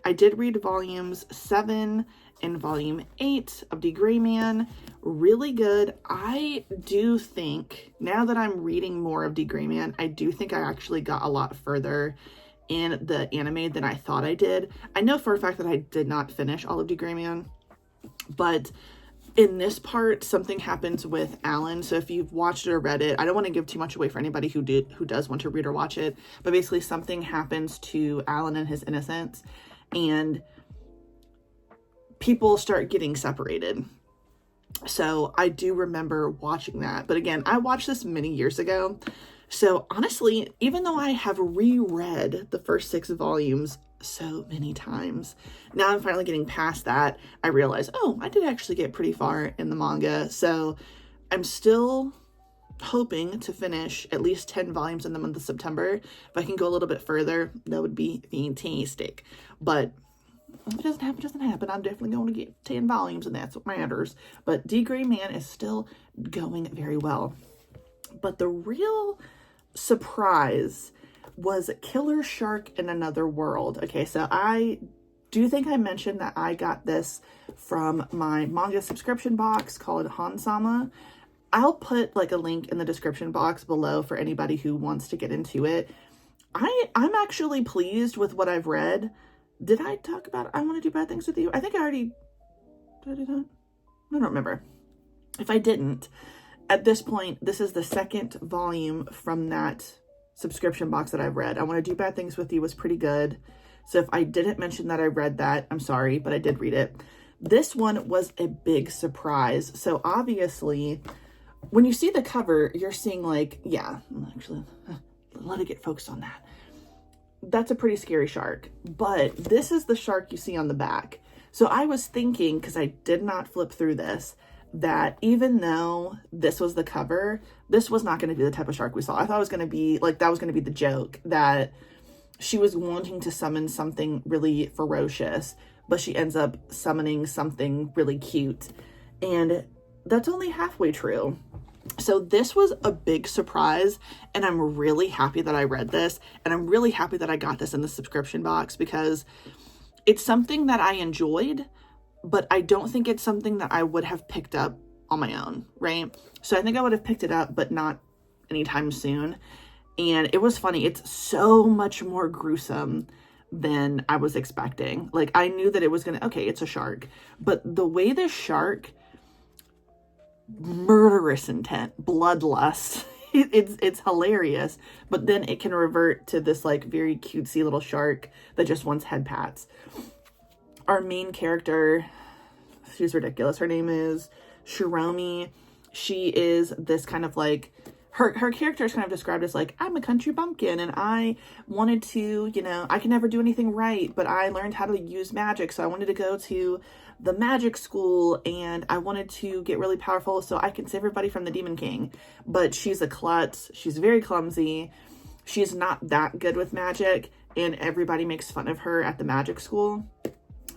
[SPEAKER 1] I did read volumes 7 and volume 8 of The Gray Man. Really good. I do think, now that I'm reading more of The Gray Man, I do think I actually got a lot further in the anime than I thought I did. I know for a fact that I did not finish all of The Gray Man, but in this part, something happens with Alan. So if you've watched it or read it, I don't want to give too much away for anybody who does want to read or watch it, but basically something happens to Alan and his innocence, and people start getting separated. So I do remember watching that. But again, I watched this many years ago. So honestly, even though I have reread the first 6 volumes so many times, now I'm finally getting past that. I realize, oh, I did actually get pretty far in the manga. So I'm still hoping to finish at least 10 volumes in the month of September. If I can go a little bit further, that would be fantastic. But if it doesn't happen, I'm definitely going to get 10 volumes, and that's what matters. But The Gray Man is still going very well. But the real surprise was Killer Shark in Another World. Okay, so I do think I mentioned that I got this from my manga subscription box called Hansama. I'll put like a link in the description box below for anybody who wants to get into it. I'm actually pleased with what I've read. Did I talk about I Want to Do Bad Things with You? I think I already did. I do that? I don't remember. If I didn't, at this point, this is the 2nd volume from that subscription box that I've read. I Want to Do Bad Things with You was pretty good. So if I didn't mention that I read that, I'm sorry, but I did read it. This one was a big surprise. So obviously, when you see the cover, you're seeing like, yeah, actually, let it get focused on that. That's a pretty scary shark, but this is the shark you see on the back. So I was thinking, because I did not flip through this, that even though this was the cover, this was not going to be the type of shark we saw. I thought it was going to be like, that was going to be the joke, that she was wanting to summon something really ferocious, but she ends up summoning something really cute. And that's only halfway true. So this was a big surprise, and I'm really happy that I read this, and I'm really happy that I got this in the subscription box, because it's something that I enjoyed, but I don't think it's something that I would have picked up on my own, right? So I think I would have picked it up, but not anytime soon. And it was funny. It's so much more gruesome than I was expecting. Like, I knew that it was okay, it's a shark, but the way this shark, murderous intent, bloodlust, it's hilarious, but then it can revert to this like very cutesy little shark that just wants head pats. Our main character, she's ridiculous. Her name is Shiromi. She is this kind of like, her character is kind of described as like, I'm a country bumpkin, and I wanted to, I can never do anything right, but I learned how to use magic, so I wanted to go to the magic school, and I wanted to get really powerful so I can save everybody from the Demon King. But she's a klutz. She's very clumsy. She's not that good with magic, and everybody makes fun of her at the magic school.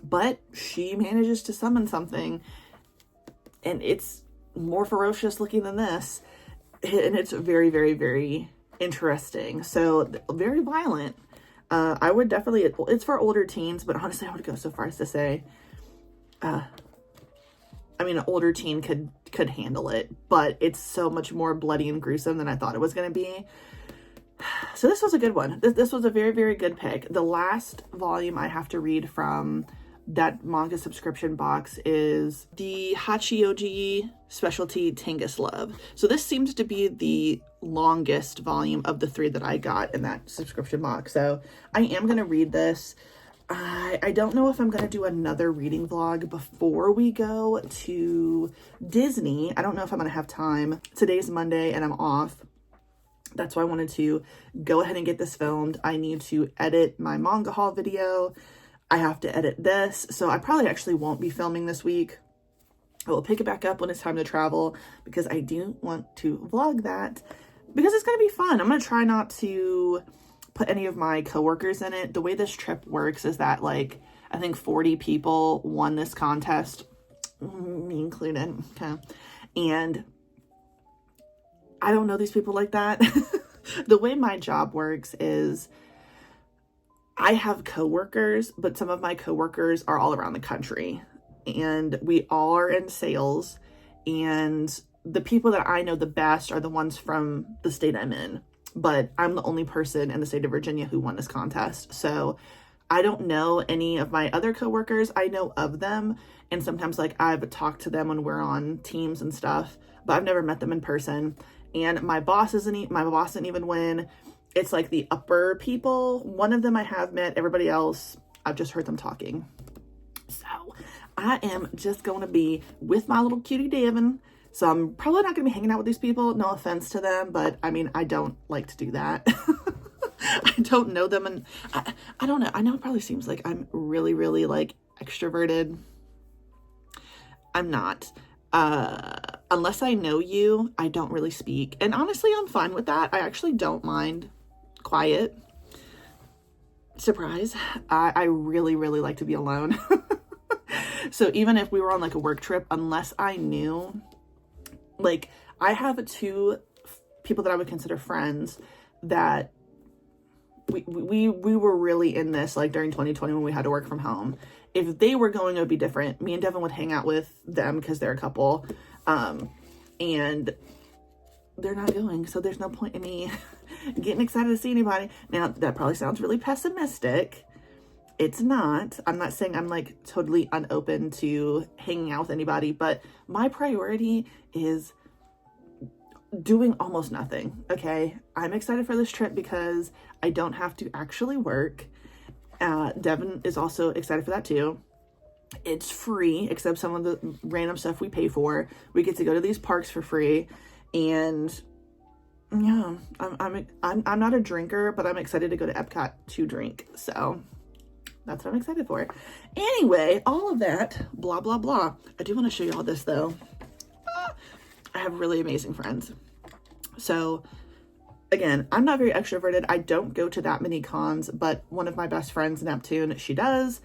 [SPEAKER 1] But she manages to summon something, and it's more ferocious looking than this. And it's very, very, very interesting. So very violent. I would definitely, it's for older teens, but honestly, I would go so far as to say, I mean, an older teen could handle it, but it's so much more bloody and gruesome than I thought it was going to be. So this was a good one. This was a very, very good pick. The last volume I have to read from that manga subscription box is the Hachioji Specialty Tengus Love. So this seems to be the longest volume of the 3 that I got in that subscription box. So I am going to read this. I don't know if I'm going to do another reading vlog before we go to Disney. I don't know if I'm going to have time. Today's Monday and I'm off. That's why I wanted to go ahead and get this filmed. I need to edit my manga haul video. I have to edit this. So I probably actually won't be filming this week. I will pick it back up when it's time to travel, because I do want to vlog that, because it's going to be fun. I'm going to try not to put any of my coworkers in it. The way this trip works is that like, I think 40 people won this contest, me included. Okay. And I don't know these people like that. The way my job works is I have coworkers, but some of my coworkers are all around the country, and we all are in sales, and the people that I know the best are the ones from the state I'm in, but I'm the only person in the state of Virginia who won this contest. So I don't know any of my other coworkers. I know of them, and sometimes like I've talked to them when we're on teams and stuff, but I've never met them in person. And my boss didn't even win. It's like the upper people. One of them I have met, everybody else, I've just heard them talking. So I am just going to be with my little cutie Devin. So I'm probably not going to be hanging out with these people. No offense to them, but I mean, I don't like to do that. I don't know them, and I don't know. I know it probably seems like I'm really, really like extroverted. I'm not. Unless I know you, I don't really speak. And honestly, I'm fine with that. I actually don't mind quiet. Surprise. I really, really like to be alone. So even if we were on like a work trip, unless I knew, like I have 2 people that I would consider friends that we were really in this like during 2020 when we had to work from home. If they were going, it would be different. Me and Devin would hang out with them because they're a couple, and they're not going, so there's no point in me getting excited to see anybody. Now that probably sounds really pessimistic. It's not. I'm not saying I'm like totally unopen to hanging out with anybody, but my priority is doing almost nothing. Okay, I'm excited for this trip because I don't have to actually work. Devin is also excited for that too. It's free, except some of the random stuff we pay for. We get to go to these parks for free, and yeah, I'm not a drinker, but I'm excited to go to Epcot to drink. So that's what I'm excited for. Anyway, all of that, blah blah blah. I do want to show you all this though. I have really amazing friends. So again, I'm not very extroverted. I don't go to that many cons, but one of my best friends, Neptune, she does.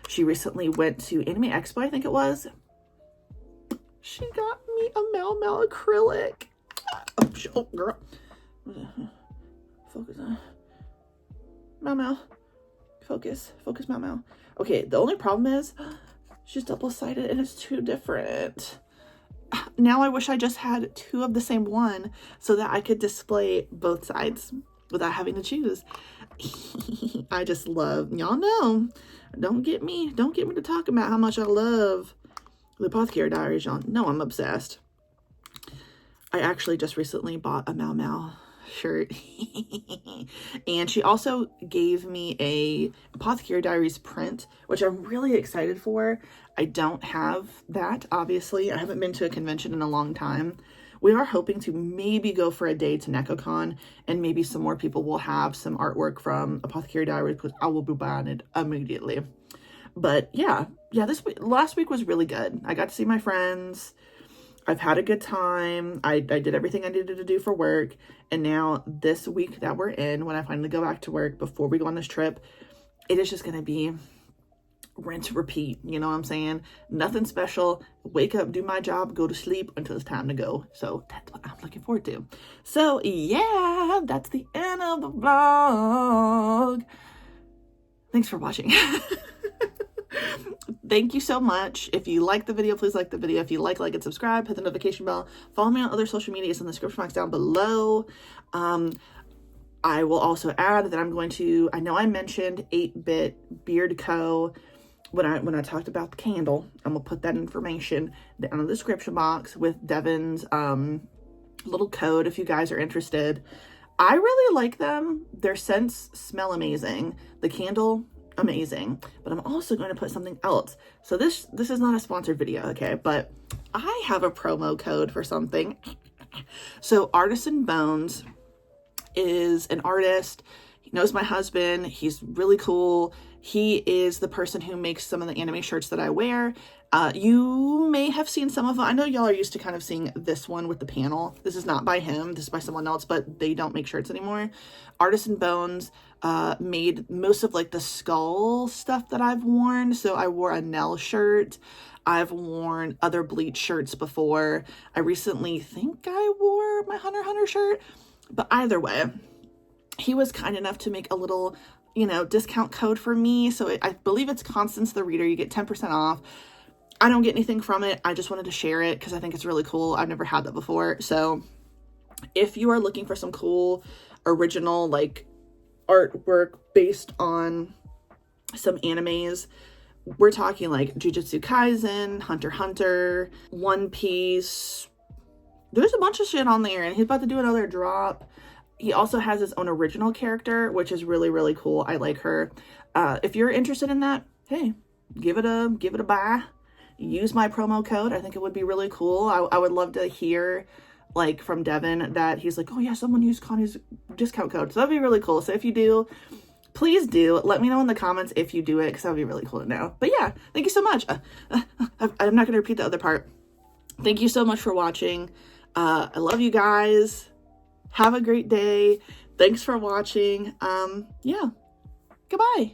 [SPEAKER 1] She recently went to Anime Expo, I think it was. She got me a Mau Mau acrylic. Oh, girl. Focus on Mau Mau. Focus Mau Mau. Okay, the only problem is she's double-sided and it's too different. Now I wish I just had 2 of the same one so that I could display both sides without having to choose. I just love, y'all know, don't get me to talk about how much I love the Apothecary Diaries. Y'all know I'm obsessed. I actually just recently bought a Mau Mau shirt. And she also gave me a Apothecary Diaries print, which I'm really excited for. I don't have that, obviously. I haven't been to a convention in a long time. We are hoping to maybe go for a day to NecoCon, and maybe some more people will have some artwork from Apothecary Diaries, because I will be buying it immediately. But yeah, last week was really good. I got to see my friends. I've had a good time. I did everything I needed to do for work. And now this week that we're in, when I finally go back to work before we go on this trip, it is just going to be rinse, repeat. You know what I'm saying? Nothing special. Wake up, do my job, go to sleep until it's time to go. So that's what I'm looking forward to. So yeah, that's the end of the vlog. Thanks for watching. Thank you so much. If you like the video, please like the video. If you like and subscribe, hit the notification bell. Follow me on other social medias in the description box down below. I will also add that I'm going to, I know I mentioned 8-Bit Beard Co. when I talked about the candle. I'm gonna put that information down in the description box with Devin's little code if you guys are interested. I really like them. Their scents smell amazing. The candle, amazing. But I'm also going to put something else. So this is not a sponsored video, okay? But I have a promo code for something. So Artisan Bones is an artist. He knows my husband. He's really cool. He is the person who makes some of the anime shirts that I wear. You may have seen some of them. I know y'all are used to kind of seeing this one with the panel. This is not by him. This is by someone else, but they don't make shirts anymore. Artisan Bones made most of like the skull stuff that I've worn. So I wore a Nell shirt. I've worn other Bleach shirts before. I recently think I wore my Hunter x Hunter shirt. But either way, he was kind enough to make a little you know, discount code for me. So I believe it's Constance the Reader. You get 10% off. I don't get anything from it. I just wanted to share it because I think it's really cool. I've never had that before. So if you are looking for some cool original like artwork based on some animes, we're talking like Jujutsu Kaisen, Hunter x Hunter, One Piece. There's a bunch of shit on there, and he's about to do another drop. He also has his own original character, which is really, really cool. I like her. If you're interested in that, hey, give it a buy. Use my promo code. I think it would be really cool. I would love to hear like from Devin that he's like, oh yeah, someone used Connie's discount code. So that'd be really cool. So if you do, please do let me know in the comments if you do it, because that would be really cool to know. But yeah, thank you so much. I'm not going to repeat the other part. Thank you so much for watching. I love you guys. Have a great day. Thanks for watching. Yeah. Goodbye.